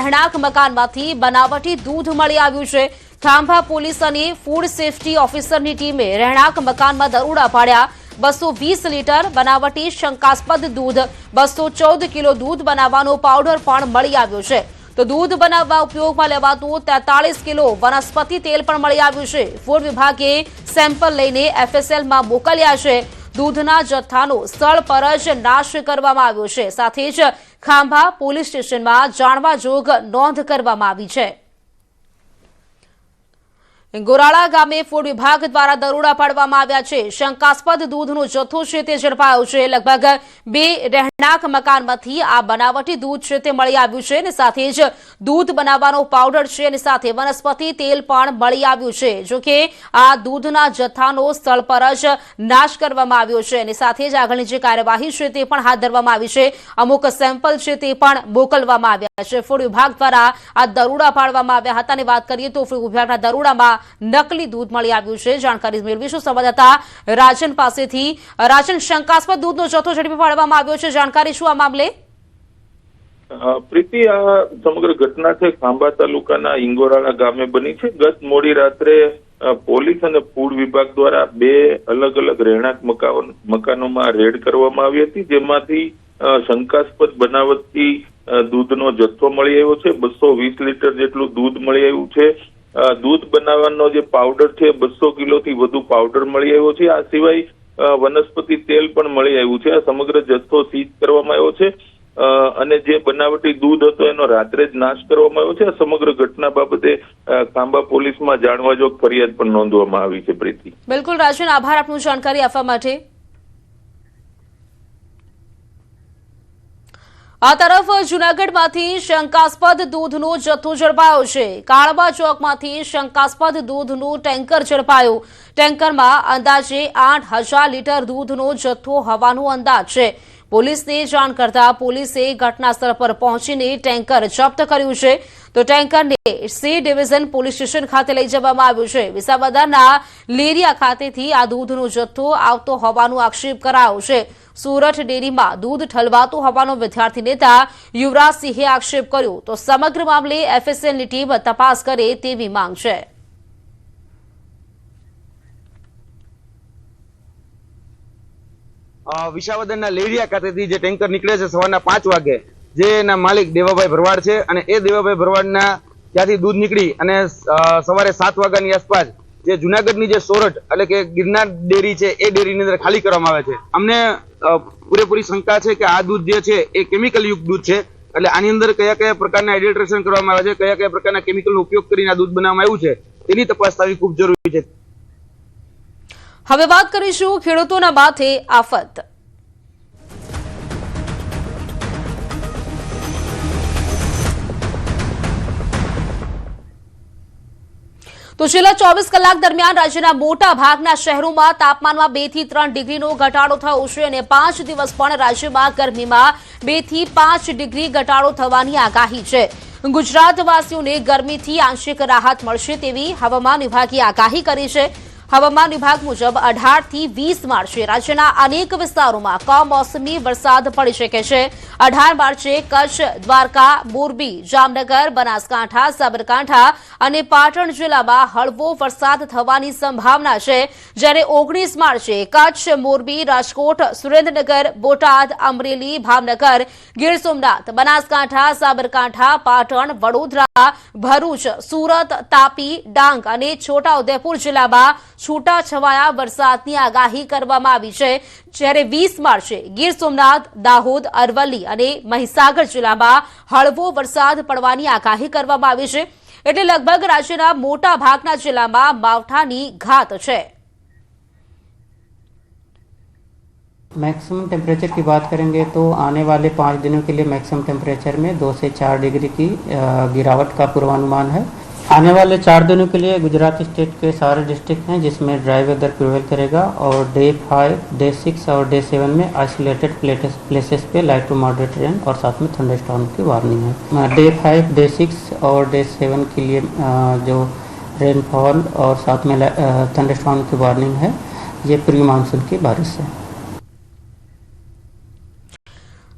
રહેણાંક મકાનમાંથી બનાવટી દૂધ મળી આવ્યું છે। ખાંભા પોલીસ અને ફૂડ સેફટી ઓફિસરની ટીમે રહેણાંક મકાનમાં દરોડા પાડ્યા। 220 લીટર બનાવટી શંકાસ્પદ દૂધ, 214 કિલો દૂધ બનાવવાનો પાવડર પણ મળી આવ્યો છે। તો દૂધ બનાવવા ઉપયોગમાં લેવાતું 43 કિલો વનસ્પતિ તેલ પણ મળી આવ્યું છે। ફૂડ વિભાગે સેમ્પલ લઈને એફએસએલમાં મોકલ્યા છે। દૂધના જથ્થાનો સ્થળ પર જ નાશ કરવામાં આવ્યો છે। સાથે જ ખાંભા પોલીસ સ્ટેશનમાં જાણવા જોગ નોંધ કરવામાં આવી છે। ગોરાળા ગામે ફૂડ વિભાગ દ્વારા દરોડા પાડવામાં આવ્યા છે। શંકાસ્પદ દૂધનો જથ્થો છે તે ઝડપાયો છે। લગભગ 2 રહેણાંક મકાનમાંથી આ બનાવટી દૂધ છે તે મળી આવ્યું છે અને સાથે જ દૂધ બનાવવાનો પાવડર છે અને સાથે વનસ્પતિ તેલ પણ મળી આવ્યું છે। જો કે આ દૂધના જથ્થાનો સ્થળ પર જ નાશ કરવામાં આવ્યો છે અને સાથે જ આગળની જે કાર્યવાહી છે તે પણ હાથ ધરવામાં આવી છે। અમુક સેમ્પલ છે તે પણ મોકલવામાં આવ્યા છે। ફૂડ વિભાગ દ્વારા આ દરોડા પાડવામાં આવ્યા હતા અને વાત કરીએ તો ફૂડ વિભાગના દરોડામાં નકલી દૂધ મળી આવ્યું છે। જાણકારી મેળવીશું સંવાદદાતા રાજન પાસેથી। રાજન, શંકાસ્પદ દૂધનો જથ્થો ઝડપી પાડવામાં આવ્યો છે, જાણકારી શું આ મામલે? પ્રીતિ, આ સમગ્ર ઘટના છે ખાંભા તાલુકાના ઇંગોરાળા ગામે બની છે। ગત મોડી રાત્રે પોલીસ અને ફૂડ વિભાગ દ્વારા 2 અલગ અલગ રહેણાંક મકાનોમાં રેડ કરવામાં આવી હતી, જેમાંથી શંકાસ્પદ બનાવટી દૂધનો જથ્થો મળી આવ્યો છે। 220 લીટર જેટલું દૂધ મળી આવ્યું છે। દૂધ બનાવવાનો જે પાવડર છે 200 કિલોથી વધુ પાવડર મળી આવ્યો છે। આ સિવાય વનસ્પતિ તેલ પણ મળી આવ્યું છે। આ સમગ્ર જથ્થો સીઝ કરવામાં આવ્યો છે અને જે બનાવટી દૂધ હતો એનો રાત્રે જ નાશ કરવામાં આવ્યો છે। આ સમગ્ર ઘટના બાબતે ખાંભા પોલીસમાં જાણવાજોગ ફરિયાદ પણ નોંધવામાં આવી છે। પ્રીતિ, બિલકુલ રાજન, આભાર આપનું જાણકારી આપવા માટે। આ તરફ જૂનાગઢમાંથી શંકાસ્પદ દૂધનો જથ્થો ઝડપાયો છે। કાળબા ચોકમાંથી શંકાસ્પદ દૂધનું ટેન્કર ઝડપાયું। ટેન્કરમાં અંદાજે 8000 લીટર દૂધનો જથ્થો હોવાનો અંદાજ છે। પોલીસને જાણ કરતા પોલીસે ઘટના સ્થળ પર પહોંચીને ટેન્કર જપ્ત કર્યું છે। તો ટેન્કરને સી ડિવિઝન પોલીસ સ્ટેશન ખાતે લઈ જવામાં આવ્યું છે। વિસાવદરના લેરિયા ખાતેથી આ દૂધનો જથ્થો આવતો હોવાનો આક્ષેપ કરાયો છે। સુરત ડેરીમાં દૂધ ઠલવાતું હોવાનો વિદ્યાર્થી નેતા યુવરાજસિંહે આક્ષેપ કર્યો। તો સમગ્ર મામલે એફએસએલની ટીમ તપાસ કરે તેવી માંગ છે। વિસાવદરના લેરિયા ખાતેથી જે ટેન્કર નીકળે છે સવારના 5 વાગે, જે એના માલિક દેવાભાઈ ભરવાડ છે અને એ દેવાભાઈ ભરવાડના ત્યાંથી દૂધ નીકળી અને સવારે 7 વાગ્યાની આસપાસ જે જુનાગઢની જે સોરઠ એટલે કે ગિરનાર ડેરી છે એ ડેરીની અંદર ખાલી કરવામાં આવે છે। અમને પૂરેપૂરી શંકા છે કે આ દૂધ જે છે એ કેમિકલ યુક્ત દૂધ છે। એટલે આની અંદર કયા કયા પ્રકારના એડિલ્ટ્રેશન કરવામાં આવે છે, કયા કયા પ્રકારના કેમિકલનો ઉપયોગ કરીને આ દૂધ બનાવવામાં આવ્યું છે તેની તપાસ થવી ખૂબ જરૂરી છે। હવે વાત કરીશું ખેડૂતોના માથે આફત। તો છેલ્લા 24 કલાક દરમિયાન રાજ્યના મોટા ભાગના શહેરોમાં તાપમાનમાં 2 થી 3 ડિગ્રીનો ઘટાડો થયો છે અને 5 દિવસ પણ રાજ્યમાં ગરમીમાં 2 થી 5 ડિગ્રી ઘટાડો થવાની આગાહી છે। ગુજરાતવાસીઓને ગરમીથી આંશિક રાહત મળશે તેવી હવામાન વિભાગે આગાહી કરી છે। હવામાન વિભાગ મુજબ 18 થી 20 માર્ચે રાજ્યના અનેક વિસ્તારોમાં કમોસમી વરસાદ પડી શકે છે। 18 માર્ચે કચ્છ, દ્વારકા, મોરબી, જામનગર, બનાસકાંઠા, સાબરકાંઠા અને પાટણ જિલ્લામાં હળવો વરસાદ થવાની સંભાવના છે। જ્યારે 19 માર્ચે કચ્છ, મોરબી, રાજકોટ, સુરેન્દ્રનગર, બોટાદ, અમરેલી, ભાવનગર, ગીર સોમનાથ, બનાસકાંઠા, સાબરકાંઠા, પાટણ, વડોદરા, ભરૂચ, સુરત, તાપી, ડાંગ અને છોટાઉદેપુર જિલ્લામાં છૂટાછવાયા વરસાદની આગાહી કરવામાં આવી છે। જ્યારે 20 માર્ચે ગીર સોમનાથ, દાહોદ, અરવલ્લી અને મહીસાગર જિલ્લામાં હળવો વરસાદ પડવાની આગાહી કરવામાં આવી છે। એટલે લગભગ રાજ્યના મોટા ભાગના જિલ્લામાં માવઠાની ઘાત છે। मैक्सिमम टेम्परेचर की बात करेंगे तो आने वाले 5 दिनों के लिए मैक्सिमम टेम्परेचर में 2 से 4 डिग्री की गिरावट का पूर्वानुमान है। आने वाले 4 दिनों के लिए गुजरात स्टेट के सारे डिस्ट्रिक्ट हैं जिसमें ड्राई वेदर प्रिवेल करेगा और डे 5, डे 6 और डे 7 में आइसोलेटेड प्लेसेस पे लाइट टू मॉडरेट रेन और साथ में थंडरस्टॉर्म की वार्निंग है। डे 5, डे 6 और डे 7 के लिए जो रेनफॉल और साथ में थंडरस्टॉर्म की वार्निंग है, ये प्री मानसून की बारिश है।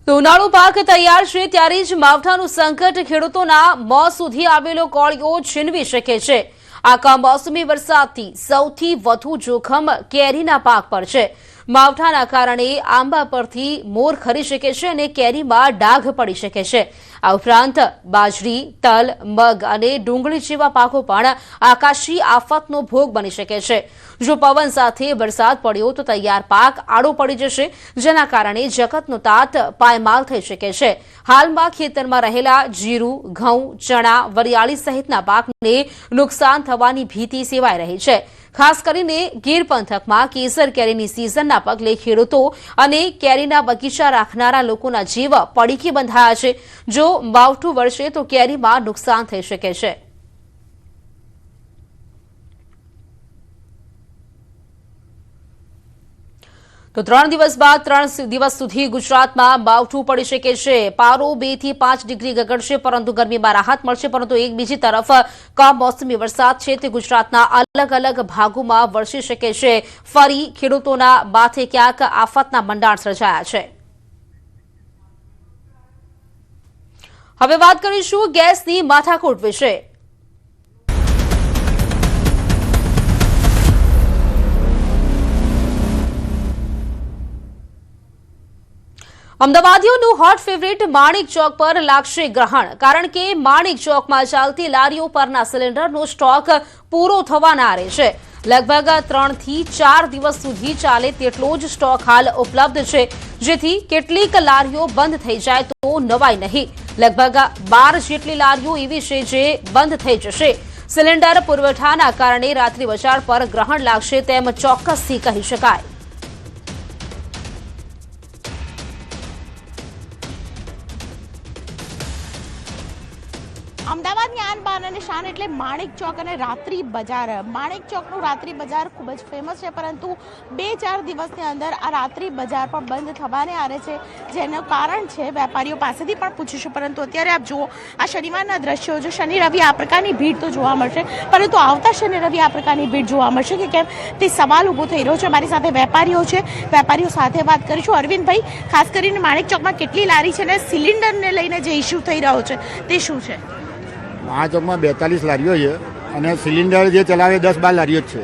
તો ઉનાળુ પાક તૈયાર છે ત્યારે જ માવઠાનું સંકટ ખેડૂતોના મોં સુધી આવેલો કોળિયો છીનવી શકે છે। આ કમોસમી વરસાદથી સૌથી વધુ જોખમ કેરીના પાક પર છે। માવઠાના કારણે આંબા પરથી મોર ખરી શકે છે અને કેરીમાં ડાઘ પડી શકે છે। આ ઉપરાંત બાજરી, તલ, મગ અને ડુંગળી જેવા પાકો પણ આકાશી આફતનો ભોગ બની શકે છે। જો પવન સાથે વરસાદ પડ્યો તો તૈયાર પાક આડો પડી જશે, જેના કારણે જગતનો તાત પાયમાલ થઈ શકે છે। હાલમાં ખેતરમાં રહેલા જીરું, ઘઉં, ચણા, વરિયાળી સહિતના પાકને નુકસાન થવાની ભીતિ સેવાઈ રહી છે। ખાસ કરીને ગીર પંથકમાં કેસર કેરીની સિઝનના પગલે ખેડૂતો અને કેરીના બગીચા રાખનારા લોકોના જીવ પડીકી બંધાયા છે। જો માવઠું વરસે તો કેરીમાં નુકસાન થઈ શકે છે। તો 3 દિવસ બાદ 3 દિવસ સુધી ગુજરાતમાં માવઠું પડી શકે છે। પારો 2 થી 5 ડિગ્રી ગગડશે, પરંતુ ગરમીમાં રાહત મળશે। પરંતુ એક બીજી તરફ કમોસમી વરસાદ છે તે ગુજરાતના અલગ અલગ ભાગોમાં વરસી શકે છે। ફરી ખેડૂતોના માથે ક્યાંક આફતના મંડાણ સર્જાયા છે। હવે વાત કરીશું ગેસની માથાકૂટ વિશે। અમદાવાદીઓનું હોટ ફેવરિટ માણિક ચોક પર લાગશે ગ્રહણ, કારણ કે માણિક ચોકમાં ચાલતી લારીઓ પરના સિલિન્ડરનો સ્ટોક પૂરો થવાના આરે છે। લગભગ 3 થી 4 દિવસ સુધી ચાલે તેટલો જ સ્ટોક હાલ ઉપલબ્ધ છે, જેથી કેટલીક લારીઓ બંધ થઈ જાય તો નવાઈ નહીં। લગભગ 12 જેટલી લારીઓ એવી છે જે બંધ થઈ જશે। સિલિન્ડર પુરવઠાના કારણે રાત્રિ બજાર પર ગ્રહણ લાગશે તેમ ચોક્કસથી કહી શકાય। અમદાવાદની આન બાન અને શાન એટલે માણિક ચોક અને રાત્રિ બજાર। માણિક ચોકનું રાત્રિ બજાર ખૂબ જ ફેમસ છે, પરંતુ 2-4 દિવસની અંદર આ રાત્રિ બજાર પણ બંધ થવાને આરે છે, જેનું કારણ છે વેપારીઓ પાસેથી પણ પૂછીશું। પરંતુ અત્યારે આપ જુઓ, આ શનિવારના દ્રશ્યો, જો શનિ રવિ આ પ્રકારની ભીડ તો જોવા મળશે, પરંતુ આવતા શનિ રવિ આ પ્રકારની ભીડ જોવા મળશે કે કેમ તે સવાલ ઊભો થઈ રહ્યો છે। મારી સાથે વેપારીઓ છે, વેપારીઓ સાથે વાત કરીશું। અરવિંદભાઈ, ખાસ કરીને માણિક ચોકમાં કેટલી લારી છે અને સિલિન્ડરને લઈને જે ઇસ્યુ થઈ રહ્યો છે તે શું છે? આ ચોકમાં 42 લારીઓ છે અને સિલિન્ડર જે ચલાવે 10-12 લારીઓ જ છે।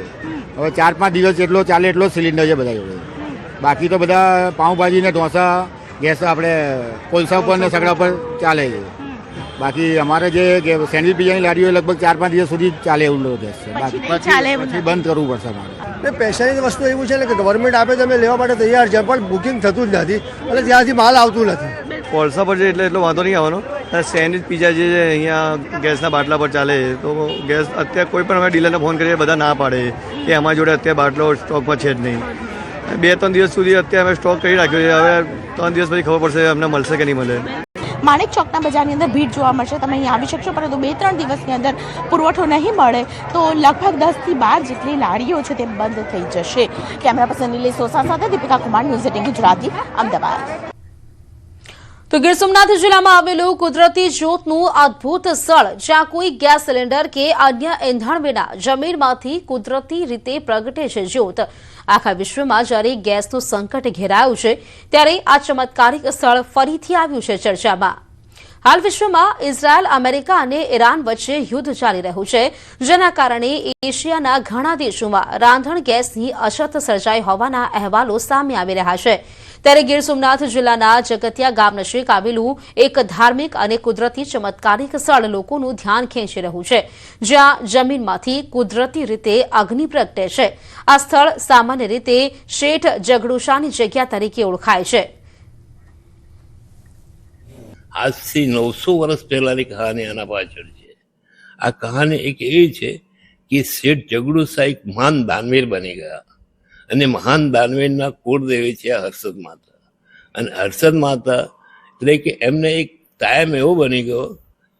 હવે 4-5 દિવસ જેટલો ચાલે એટલો જ સિલિન્ડર છે બધા જોડે। બાકી તો બધા પાઉંભાજી ને ઢોસા ગેસ આપણે કોલસા ઉપર ને સગડા પર ચાલે છે। બાકી અમારે જે સેન્ડવિચ પિઝાની લારીઓ લગભગ 4-5 દિવસ સુધી ચાલે એવું ગેસ છે, બાકી પછી બંધ કરવું પડશે અમારે। પૈસાની વસ્તુ એવું છે ને કે ગવર્મેન્ટ આપે તો અમે લેવા માટે તૈયાર છે, પણ બુકિંગ થતું જ નથી એટલે ત્યાંથી માલ આવતું નથી। કોલસા પર છે એટલે એટલો વાંધો નહીં આવવાનો। સેન્ડવિચ પીઝા જે છે અહીંયા ગેસના બાટલા પર ચાલે તો ગેસ અત્યારે કોઈ પણ અમે ડીલરને ફોન કરીએ બધા ના પાડે કે અમારી જોડે અત્યારે બાટલો સ્ટોકમાં છે જ નહીં। 2-3 દિવસ સુધી અત્યારે અમે સ્ટોક કરી રાખ્યો છે, હવે 3 દિવસ પછી ખબર પડશે અમને મળશે કે નહીં મળે। માણિક ચોકના બજારની અંદર ભીડ જોવા મળશે, તમે અહીં આવી શકશો, પરંતુ 2-3 દિવસની અંદર પુરવઠો નહીં મળે તો લગભગ 10 થી 12 જેટલી લારીઓ છે તે બંધ થઈ જશે। કેમેરા પર્સન નિલેશ સોસા સાથે દીપિકા કુમાર, ન્યૂઝ 18 ગુજરાતી, અમદાવાદ। તો ગીર સોમનાથ જિલ્લામાં આવેલું કુદરતી જ્યોતનું અદ્ભુત સ્થળ, જ્યાં કોઈ ગેસ સિલિન્ડર કે અન્ય ઇંધણ વિના જમીનમાંથી કુદરતી રીતે પ્રગટે છે જ્યોત। આખા વિશ્વમાં જ્યારે ગેસનું સંકટ ઘેરાયું છે, ત્યારે આ ચમત્કારિક સ્થળ ફરીથી આવ્યું છે ચર્ચામાં। હાલ વિશ્વમાં ઇઝરાયલ, અમેરિકા અને ઈરાન વચ્ચે યુદ્ધ ચાલી રહ્યું છે, જેના કારણે એશિયાના ઘણા દેશોમાં રાંધણ ગેસની અછત સર્જાઈ હોવાના અહેવાલો સામે આવી રહ્યા છે। ત્યારે ગીર સોમનાથ જિલ્લાના જગતિયા ગામ નજીક આવેલું એક ધાર્મિક અને કુદરતી ચમત્કારિક સ્થળ લોકોનું ધ્યાન ખેંચી રહ્યું છે, જ્યાં જમીનમાંથી કુદરતી રીતે અગ્નિ પ્રગટે છે। આ સ્થળ સામાન્ય રીતે શેઠ જગડુશાની જગ્યા તરીકે ઓળખાય છે। આજથી 900 વર્ષ પહેલાની કહાની આના પાછળ છે। આ કહાની એક એવી છે કે શેઠ જગડુશા એક મહાન દાનવીર બની ગયા અને મહાન દાનવીરના કુળદેવી છે હર્ષદ માતા। અને હર્ષદ માતા એટલે કે એમને એક ટાઈમ એવો બની ગયો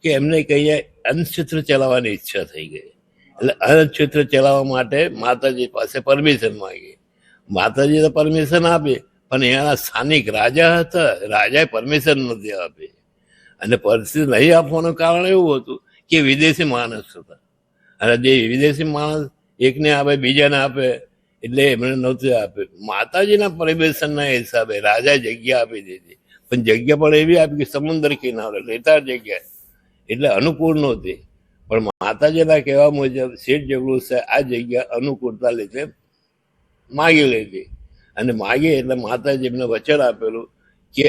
કે એમને કહીએ અન્નક્ષેત્ર ચલાવવાની ઈચ્છા થઈ ગઈ, એટલે અન્નક્ષેત્ર ચલાવવા માટે માતાજી પાસે પરમિશન માંગી। માતાજીએ પરમિશન આપી, પણ એના સ્થાનિક રાજા હતા, રાજાએ પરમિશન નથી આપી। અને પરમિશન નહીં આપવાનું કારણ એવું હતું કે વિદેશી માણસ હતા, અને જે વિદેશી માણસ એકને આપે બીજાને આપે એટલે એમણે નહોતું આપ્યું। માતાજીના પરમિશનના હિસાબે રાજા જગ્યા આપી દીધી, પણ જગ્યા પણ એવી આપી કે સમુદ્ર કિનારે રેતાળ જગ્યા, એટલે અનુકૂળ નહોતી. પણ માતાજીના કહેવા મુજબ શેઠ જગડુ સાહેબ આ જગ્યા અનુકૂળતા લીધે માગી લીધી, અને માગી એટલે માતાજી એમને વચન આપેલું કે